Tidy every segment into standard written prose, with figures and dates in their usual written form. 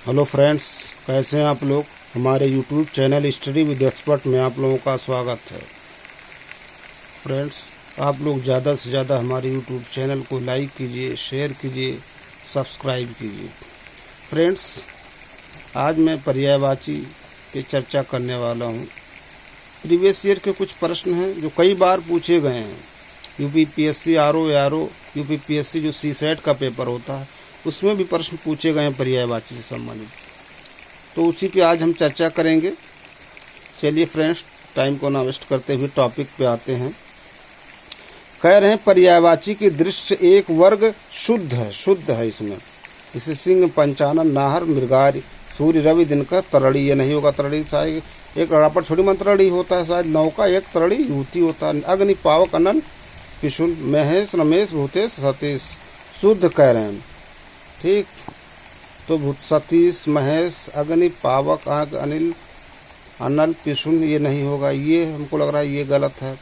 Hello friends, कैसे हैं आप लोग। हमारे YouTube channel study with expert में आप लोगों का स्वागत है। फ्रेंड्स, आप लोग ज़्यादा से ज़्यादा हमारे YouTube चैनल को लाइक कीजिए, शेयर कीजिए, सब्सक्राइब कीजिए। फ्रेंड्स, आज मैं पर्यायवाची की चर्चा करने वाला हूँ। प्रीवियस ईयर के कुछ प्रश्न हैं जो कई बार पूछे गए हैं। यूपीपीएससी आरओ यूपीपीएससी जो सीसेट का पेपर होता है उसमें भी प्रश्न पूछे गए हैं पर्यायवाची से संबंधित, तो उसी पे आज हम चर्चा करेंगे। चलिए फ्रेंड्स, टाइम को ना वेस्ट करते हुए टॉपिक पे आते हैं। कह रहे हैं पर्यायवाची की दृश्य एक वर्ग शुद्ध है इसमें। इसे सिंह, पंचानन, नाहर, मृगारी, सूर्य, रवि, दिनकर, तरड़ी। ये नहीं होगा तरड़ी, शायद एक रड़ापट छोटी मंत्रड़ी होता है, शायद नौका एक तरड़ी युवती होता है। अग्नि, पावक, अनल, पिशुन, महेश, रमेश, भूतेश, सतीश। शुद्ध कह रहे हैं, ठीक। तो सतीश, महेश, अग्नि, पावक, आग, अनिल, अनल, पिशुन ये नहीं होगा। ये हमको लग रहा है ये गलत है।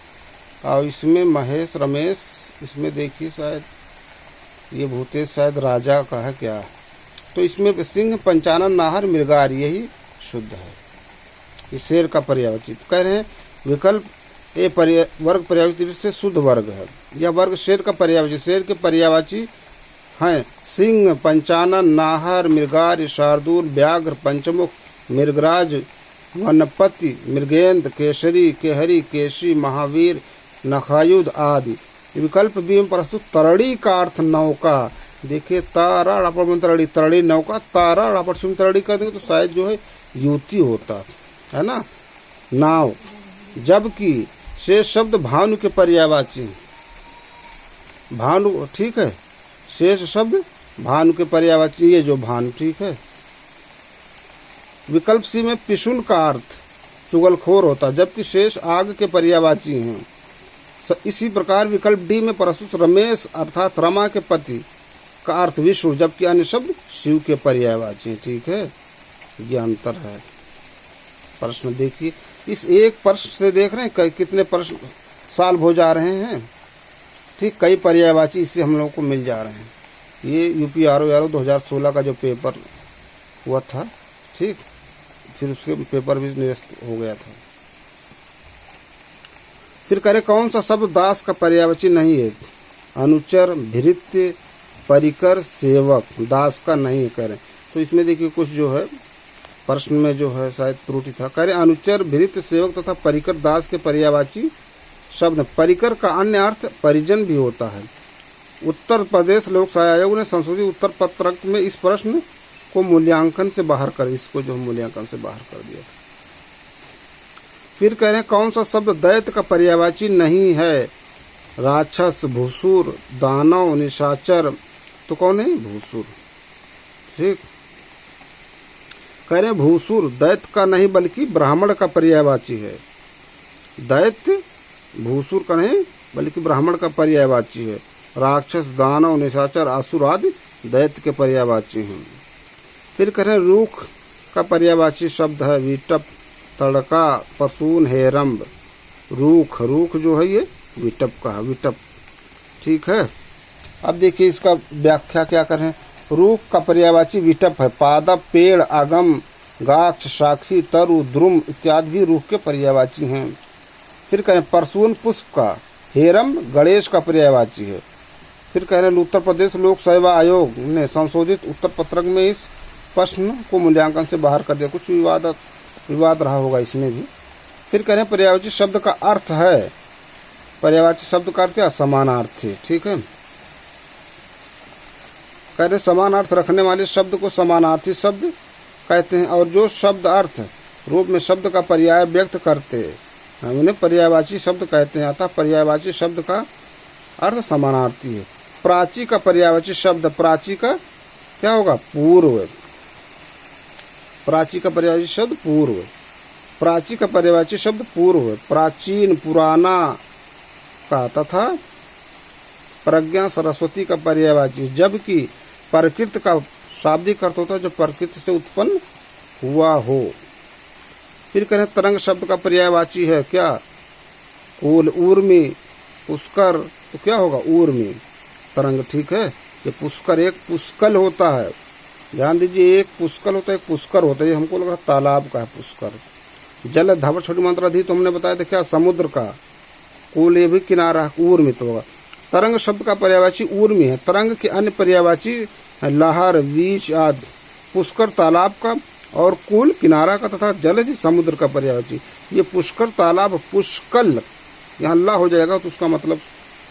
और इसमें महेश, रमेश, इसमें देखिए शायद ये भूतेश शायद राजा का है क्या। तो इसमें सिंह, पंचानन, नाहर, मृगार यही शुद्ध है। ये शेर का पर्यायवाची। कह रहे हैं विकल्प ए वर्ग पर्यायवाची से शुद्ध वर्ग है। यह वर्ग शेर का पर्यायवाची। शेर के पर्यायवाची हैं सिंह, पंचानन, नाहर, मृगार, शार्दूल, व्याघ्र, पंचमुख, मृगराज, वनपति, मृगेंद्र, केसरी, केहरी, केशी, महावीर, नखायुध आदि। विकल्प बी में प्रस्तुत तरड़ी का अर्थ नौका। देखिए तारा रापट तरड़ी, तरड़ी नौका, तारा रापट सुन तरड़ी कर देंगे तो शायद जो है युवती होता है ना, नाव। जबकि शेष शब्द भानु के पर्यायवाची। भानु ठीक है, शेष शब्द भानु के पर्यायवाची, ये जो भानु ठीक है। विकल्प सी में पिशुन का अर्थ चुगलखोर होता है, जबकि शेष आग के पर्यायवाची हैं। इसी प्रकार विकल्प डी में प्रस्तुत रमेश अर्थात रमा के पति का अर्थ विष्णु, जबकि अन्य शब्द शिव के पर्यायवाची हैं। ठीक है, ये अंतर है। प्रश्न देखिए, इस एक प्रश्न से देख रहे हैं कितने प्रश्न सॉल्व हो जा रहे हैं। ठीक, कई पर्यायवाची इससे हम लोगों को मिल जा रहे हैं। ये यूपी आरओ 2016 का जो पेपर हुआ था, ठीक, फिर उसके पेपर भी निरस्त हो गया था। फिर कह रहे कौन सा शब्द दास का पर्यायवाची नहीं है। अनुचर, भृत्य, परिकर, सेवक दास का नहीं है कह रहे। तो इसमें देखिए कुछ जो है प्रश्न में जो है शायद त्रुटि था। कह रहे अनुचर, भृत्य, सेवक तथा परिकर दास के पर्यायवाची शब्द। परिकर का अन्य अर्थ परिजन भी होता है। उत्तर प्रदेश लोक सेवा आयोग ने संशोधित उत्तर पत्रक में इस प्रश्न को मूल्यांकन से बाहर कर दिया। फिर कह रहे हैं कौन सा शब्द दैत्य का पर्यायवाची नहीं है। राक्षस, भूसुर, दानव, निशाचर। तो कौन है भूसुर, ठीक। कह रहे हैं भूसुर दैत्य का नहीं बल्कि ब्राह्मण का पर्यायवाची है। दैत्य भूसुर का नहीं बल्कि ब्राह्मण का पर्यायवाची है। राक्षस, दानव, निशाचर, असुर आदि दैत्य के पर्यायवाची हैं। फिर कह रहे हैं रूख का पर्यायवाची शब्द है विटप, तड़का, पसून, हेरम्ब। रूख जो है ये विटप का है, विटप, ठीक है। अब देखिए इसका व्याख्या क्या करें। रूख का पर्यायवाची विटप है। पादप, पेड़, आगम, गाछ, शाखी, तरु, द्रुम इत्यादि भी रूख के पर्यायवाची हैं। फिर कह रहे हैं परसून पुष्प का। हेरम गणेश का पर्यायवाची है। फिर कह रहे हैं उत्तर प्रदेश लोक सेवा आयोग ने संशोधित उत्तर पत्रक में इस प्रश्न को मूल्यांकन से बाहर कर दिया। कुछ विवाद रहा होगा इसमें भी। फिर कह रहे हैं पर्यायवाची शब्द का अर्थ है। पर्यायवाची शब्द का अर्थ क्या, समानार्थी, ठीक है। कह रहे समान अर्थ रखने वाले शब्द को समानार्थी शब्द कहते हैं, और जो शब्द अर्थ रूप में शब्द का पर्याय व्यक्त करते हैं उन्हें पर्यायवाची शब्द कहते हैं। अतः पर्यायवाची शब्द का अर्थ समानार्थी है। प्राची का पर्यायवाची शब्द, प्राची का क्या होगा, पूर्व। प्राची का पर्यायवाची शब्द पूर्व। प्राची का पर्यायवाची शब्द पूर्व, प्राचीन, पुराना का। तथा प्रज्ञा, सरस्वती का पर्यायवाची। जबकि प्रकृत का शाब्दिक अर्थ होता है जो प्रकृति से उत्पन्न हुआ हो। फिर करें तरंग शब्द का पर्यायवाची है क्या, कुल, ऊर्मी, पुष्कर। तो क्या होगा ऊर्मी, तरंग, ठीक है। ये पुष्कर एक पुष्कल होता है, ध्यान दीजिए, एक पुष्कर होता है, एक पुष्कर होता है। ये हमको लग रहा तालाब का है पुष्कर। जल धवर छोटी मात्रा धी तो हमने बताया था क्या, समुद्र का। कूल ये भी किनारा, ऊर्मित होगा। तरंग शब्द का पर्यायवाची ऊर्मी है। तरंग के अन्य पर्यायवाची लहर, बीच आदि। पुष्कर तालाब का और कूल किनारा का तथा जलधि समुद्र का पर्यायवाची। ये पुष्कर तालाब पुष्कल, यहाँ ला हो जाएगा तो उसका मतलब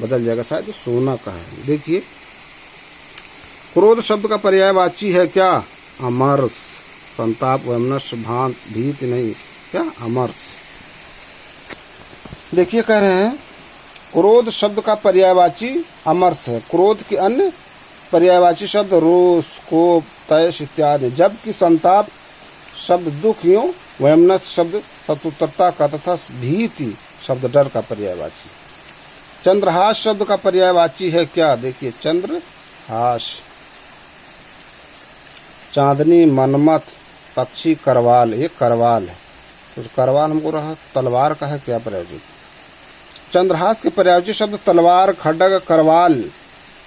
बदल जाएगा, शायद सोना का है। देखिए, क्रोध शब्द का पर्यायवाची है क्या, अमर्ष। संताप, वैमनस्य, भांत, भीत नहीं, क्या, अमर्ष। देखिए कह रहे हैं क्रोध शब्द का पर्यायवाची अमर्ष है। क्रोध के अन्य पर्यायवाची शब्द रोष, कोप, तैश इत्यादि। जबकि संताप शब्द दुख यूं, वैमनस्य शब्द शत्रुता का तथा भीति शब्द डर का पर्यायवाची। चंद्रहास शब्द का पर्यायवाची है क्या, देखिए, चंद्रहास। चांदनी, मनमथ, पक्षी, करवाल। ये करवाल है, तो करवाल हमको रहा तलवार का है क्या पर्यायवाची। चंद्रहास के पर्यायवाची शब्द तलवार, खड्ग, करवाल,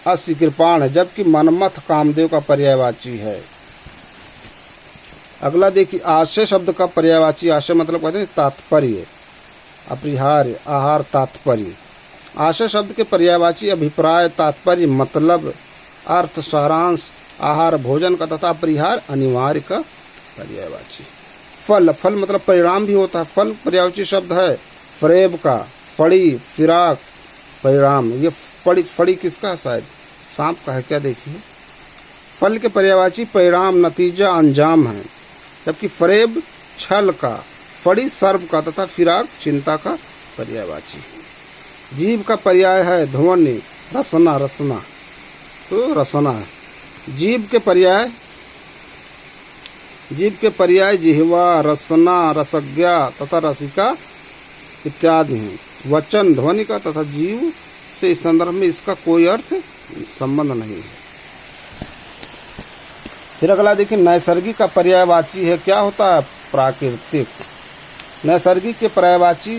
अस्य, कृपाण है। जबकि मनमथ कामदेव का पर्यायवाची है। अगला देखिए, आशय शब्द का पर्यायवाची। आशय मतलब कहते हैं तात्पर्य, अपरिहार्य, आहार, तात्पर्य। आशय शब्द के पर्यायवाची अभिप्राय, तात्पर्य, मतलब, अर्थ, सारांश, आहार, भोजन का तथा अपरिहार्य, अनिवार्य का पर्यायवाची। फल, फल मतलब परिणाम भी होता है। फल पर्यायवाची शब्द है फरेब का, फड़ी, फिराक, परिणाम। ये फड़ी किसका, शायद सांप का है क्या, देखिए। फल के पर्यायवाची परिणाम, नतीजा, अंजाम है। जबकि फरेब छल का, फड़ी सर्प का तथा फिराक चिंता का पर्यायवाची। जीव का पर्याय है ध्वनि, रसना, रसना, तो रसना है। जीव के पर्याय जिह्वा, रसना, रसज्ञा तथा रसिका इत्यादि हैं। वचन ध्वनि का तथा जीव से इस संदर्भ में इसका कोई अर्थ संबंध नहीं है। फिर अगला देखिए, नैसर्गिक का पर्यायवाची है क्या होता है, प्राकृतिक। नैसर्गिक के पर्यायवाची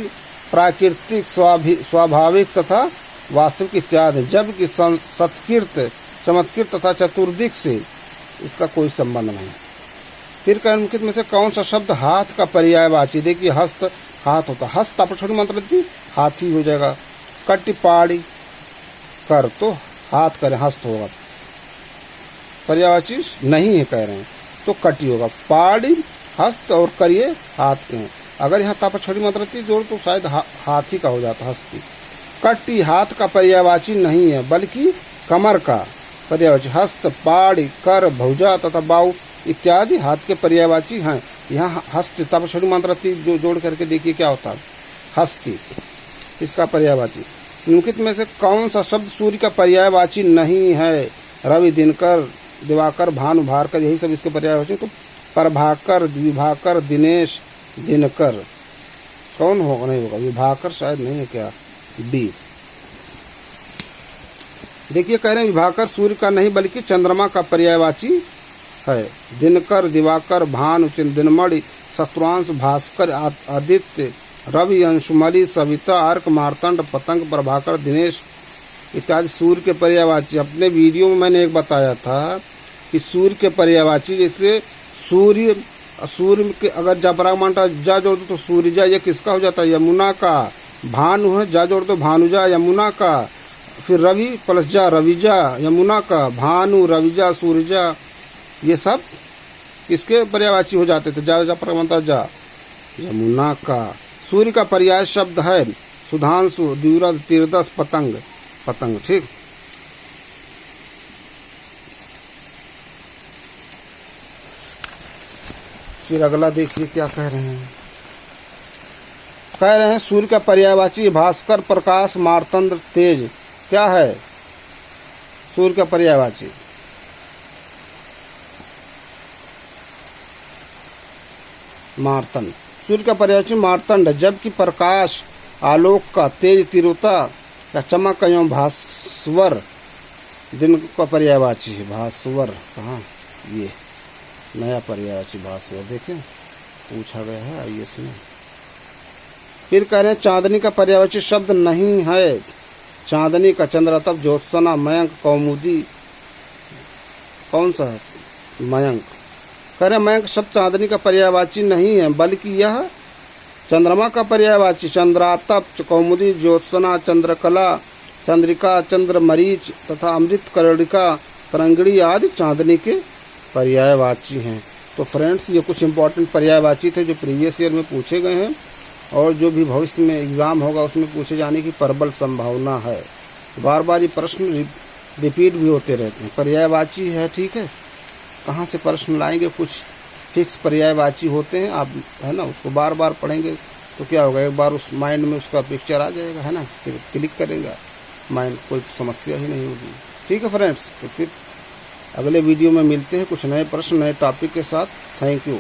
प्राकृतिक, स्वाभाविक तथा वास्तविक इत्यादि। जबकि सत्कृत, चमत्कृत तथा चतुर्दिक से इसका कोई संबंध नहीं। फिर निम्नलिखित में से कौन सा शब्द हाथ का पर्यायवाची, देखिए, हस्त, हाथ होता, हस्त आप छोटी मात्रा दी, हाथी हो जाएगा। कट्टी, पाड़ी, कर, तो हाथ करें, हस्त होगा। पर्यायवाची नहीं है कह रहे हैं, तो कटी होगा। पाड़ी, हस्त और करिए हाथ के हैं। अगर यहाँ ताप छोटी मात्रा थी जोड़ तो शायद हाथी का हो जाता, हस्ती। कट्टी हाथ का पर्यायवाची नहीं है, बल्कि कमर का पर्यायवाची। हस्त, पाड़ी, कर, भुजा तथा बाहु इत्यादि हाथ के पर्यायवाची हैं। यहाँ हस्त ताप छोटी मात्रा थी जो जोड़ करके देखिए क्या होता है, हस्ती, इसका पर्यायवाची। निम्नलिखित में से कौन सा शब्द सूर्य का पर्यायवाची नहीं है, रवि, दिनकर, दिवाकर, भानु, भारकर, यही सब इसके पर्यायवाची। तो प्रभाकर, विभाकर, दिनेश, दिनकर, कौन होगा, नहीं होगा, विभाकर शायद नहीं है क्या, बी। देखिए कह रहे हैं विभाकर सूर्य का नहीं बल्कि चंद्रमा का पर्यायवाची है। दिनकर, दिवाकर, भानु, दिनमणि, शत्रुंश, भास्कर, आदित्य, रवि, अंशुमलि, सविता, अर्क, मार्तंड, पतंग, प्रभाकर, दिनेश इत्यादि सूर्य के पर्यायवाची। अपने वीडियो में मैंने एक बताया था कि सूर्य के पर्यायवाची, जैसे सूर्य के अगर जपरागमांटा जा जोड़ दो तो सूर्यजा, ये किसका हो जाता है, यमुना का। भानु है, जा जोड़ दो भानुजा, यमुना का। फिर रवि प्लस जा, रविजा, यमुना का। भानु, रविजा, सूर्यजा, ये सब किसके पर्यायवाची हो जाते थे, जा जपरागमांटा जा, यमुना का। सूर्य का पर्याय शब्द है सुधांशु, द्विरथ, तीर्दश, पतंग, पतंग, ठीक। फिर अगला देखिए क्या कह रहे हैं। कह रहे हैं सूर्य का पर्यायवाची भास्कर, प्रकाश, मार्तंड, तेज। क्या है सूर्य का पर्यायवाची, मार्तंड। सूर्य का पर्यायवाची मार्तंड। जबकि प्रकाश आलोक का, तेज तीव्रता या चमक एवं भास्वर दिन का पर्यायवाची है। भास्वर कहाँ, ये नया पर्यायवाची भास्वर, देखें पूछा गया है आईएएस में। फिर कह रहे हैं चांदनी का पर्यायवाची शब्द नहीं है। चांदनी का, चंद्रतप, ज्योत्सना, मयंक, कौमुदी, कौन सा है, मयंक कह रहे मयंक शब्द चांदनी का पर्यायवाची नहीं है, बल्कि यह चंद्रमा का पर्यायवाची चंद्रातप, कौमुदी, ज्योत्सना, चंद्रकला, चंद्रिका, चंद्रमरीच तथा अमृत करणिका, तरंगिणी आदि चांदनी के पर्यायवाची हैं। तो फ्रेंड्स, ये कुछ इंपॉर्टेंट पर्यायवाची थे जो प्रीवियस ईयर में पूछे गए हैं और जो भी भविष्य में एग्जाम होगा उसमें पूछे जाने की प्रबल संभावना है। बार बार ये प्रश्न रिपीट भी होते रहते हैं। पर्यायवाची है, ठीक है, कहाँ से प्रश्न लाएंगे, कुछ फिक्स पर्यायवाची होते हैं, आप है ना उसको बार बार पढ़ेंगे तो क्या होगा, एक बार उस माइंड में उसका पिक्चर आ जाएगा, है ना, फिर क्लिक करेंगे माइंड, कोई समस्या ही नहीं होगी। ठीक है फ्रेंड्स, तो फिर अगले वीडियो में मिलते हैं कुछ नए प्रश्न नए टॉपिक के साथ। Thank you.